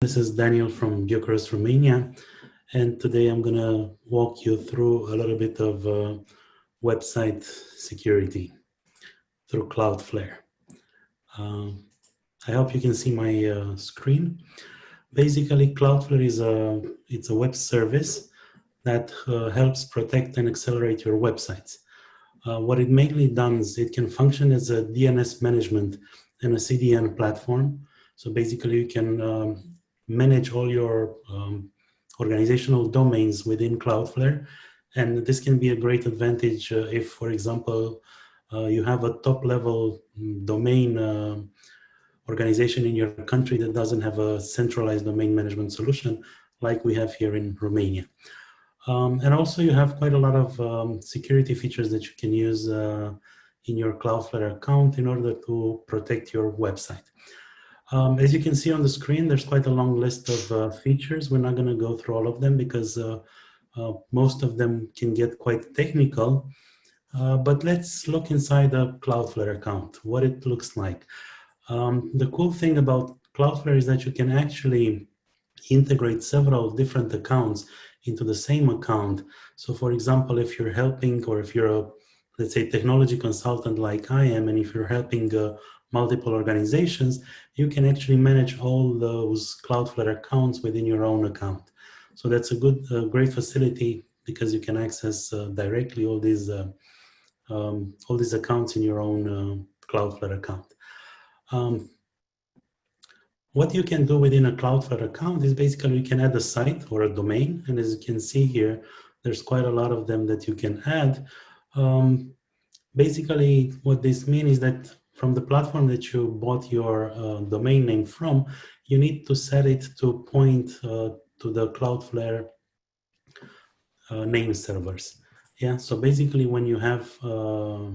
This is Daniel from Bucharest, Romania, and today I'm going to walk you through a little bit of website security through Cloudflare. I hope you can see my screen. Basically, Cloudflare is a web service that helps protect and accelerate your websites. What it mainly does, it can function as a DNS management and a CDN platform. So basically, you can manage all your organizational domains within Cloudflare. And this can be a great advantage if, for example, you have a top-level domain organization in your country that doesn't have a centralized domain management solution like we have here in Romania. And also you have quite a lot of security features that you can use in your Cloudflare account in order to protect your website. As you can see on the screen, there's quite a long list of features. We're not going to go through all of them because most of them can get quite technical. But let's look inside a Cloudflare account, what it looks like. The cool thing about Cloudflare is that you can actually integrate several different accounts into the same account. So for example, if you're helping, or if you're a, let's say, technology consultant like I am, and if you're helping multiple organizations, you can actually manage all those Cloudflare accounts within your own account. So that's a great facility because you can access directly all these accounts in your own Cloudflare account. What you can do within a Cloudflare account is basically you can add a site or a domain, and as you can see here, there's quite a lot of them that you can add. Basically, what this means is that from the platform that you bought your domain name from, you need to set it to point to the Cloudflare name servers. Yeah, so basically when you have a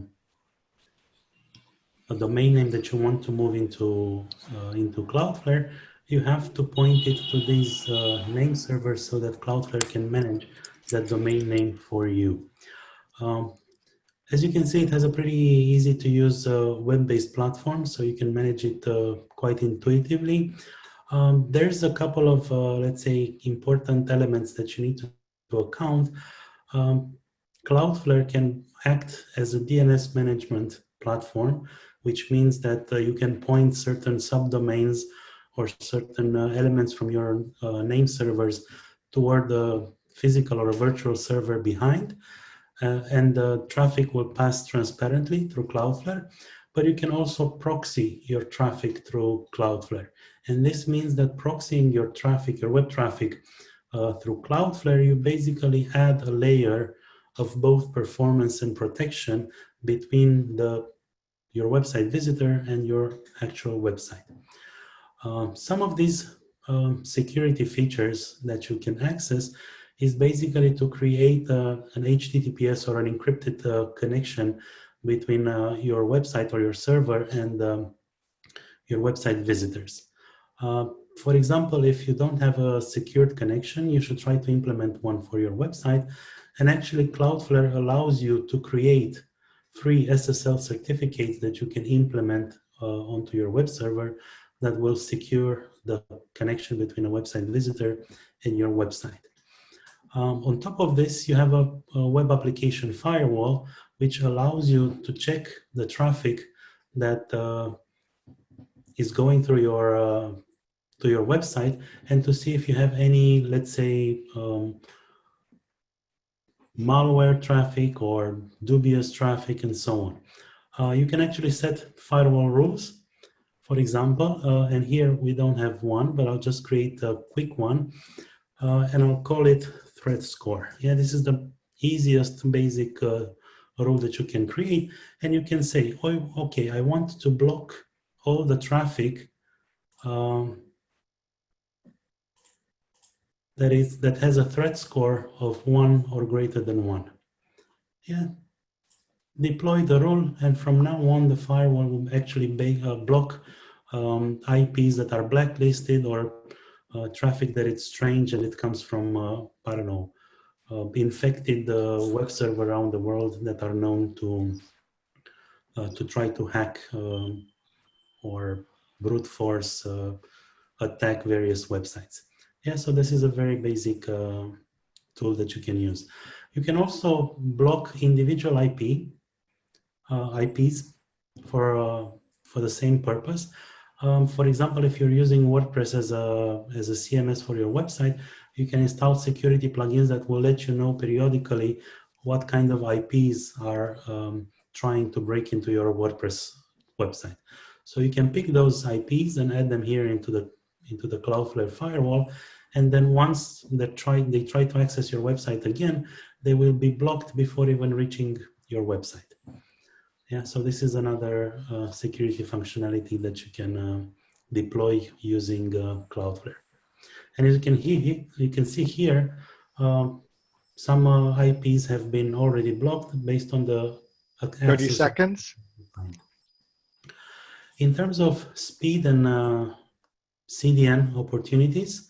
domain name that you want to move into Cloudflare, you have to point it to these name servers so that Cloudflare can manage that domain name for you. As you can see, it has a pretty easy to use web-based platform, so you can manage it quite intuitively. There's a couple of, let's say, important elements that you need to account. Cloudflare can act as a DNS management platform, which means that you can point certain subdomains or certain elements from your name servers toward the physical or a virtual server behind. And the traffic will pass transparently through Cloudflare, but you can also proxy your traffic through Cloudflare. And this means that proxying your traffic, your web traffic through Cloudflare, you basically add a layer of both performance and protection between your website visitor and your actual website. Some of these security features that you can access is basically to create an HTTPS or an encrypted connection between your website or your server and your website visitors. For example, if you don't have a secured connection, you should try to implement one for your website. And actually, Cloudflare allows you to create free SSL certificates that you can implement onto your web server that will secure the connection between a website visitor and your website. On top of this, you have a web application firewall, which allows you to check the traffic that is going through your to your website and to see if you have any, let's say, malware traffic or dubious traffic and so on. You can actually set firewall rules, for example, and here we don't have one, but I'll just create a quick one and I'll call it threat score. Yeah, this is the easiest basic rule that you can create, and you can say, oh, okay, I want to block all the traffic that has a threat score of 1 or greater than 1. Yeah, deploy the rule, and from now on the firewall will actually block IPs that are blacklisted or traffic that it's strange and it comes from I don't know, infected web server around the world that are known to try to hack or brute force attack various websites. Yeah, so this is a very basic tool that you can use. You can also block individual IPs for the same purpose. For example, if you're using WordPress as a CMS for your website, you can install security plugins that will let you know periodically what kind of IPs are trying to break into your WordPress website. So you can pick those IPs and add them here into the Cloudflare firewall, and then once they try to access your website again, they will be blocked before even reaching your website. Yeah, so this is another security functionality that you can deploy using Cloudflare. And as you can see here, some IPs have been already blocked based on the 30 seconds. In terms of speed and CDN opportunities,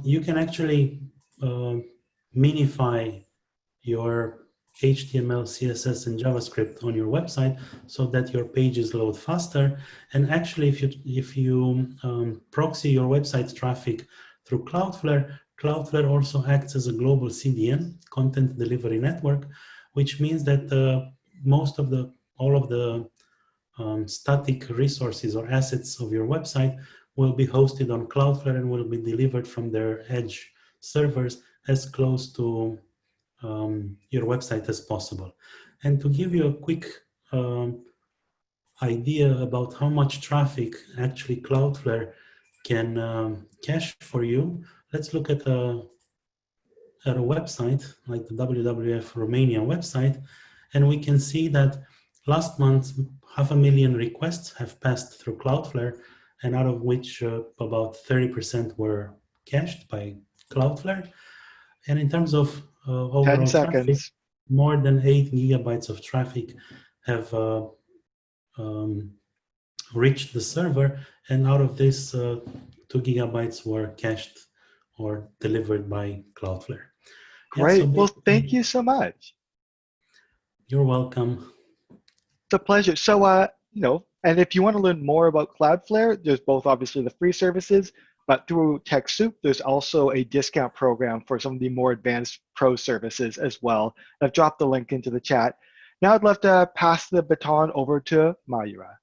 you can actually minify your HTML, CSS, and JavaScript on your website so that your pages load faster. And actually, if you proxy your website traffic through Cloudflare, Cloudflare also acts as a global CDN, content delivery network, which means that all of the static resources or assets of your website will be hosted on Cloudflare and will be delivered from their edge servers as close to your website as possible. And to give you a quick idea about how much traffic actually Cloudflare can cache for you, let's look at a website like the WWF Romania website, and we can see that last month 500,000 requests have passed through Cloudflare, and out of which about 30% were cached by Cloudflare. And in terms of overall traffic, more than 8 gigabytes of traffic have reached the server, and out of this 2 gigabytes were cached or delivered by Cloudflare. Great. Yeah, so well, thank you so much. You're welcome. It's a pleasure. So, and if you want to learn more about Cloudflare, there's both obviously the free services, but through TechSoup, there's also a discount program for some of the more advanced pro services as well. I've dropped the link into the chat. Now I'd love to pass the baton over to Mayura.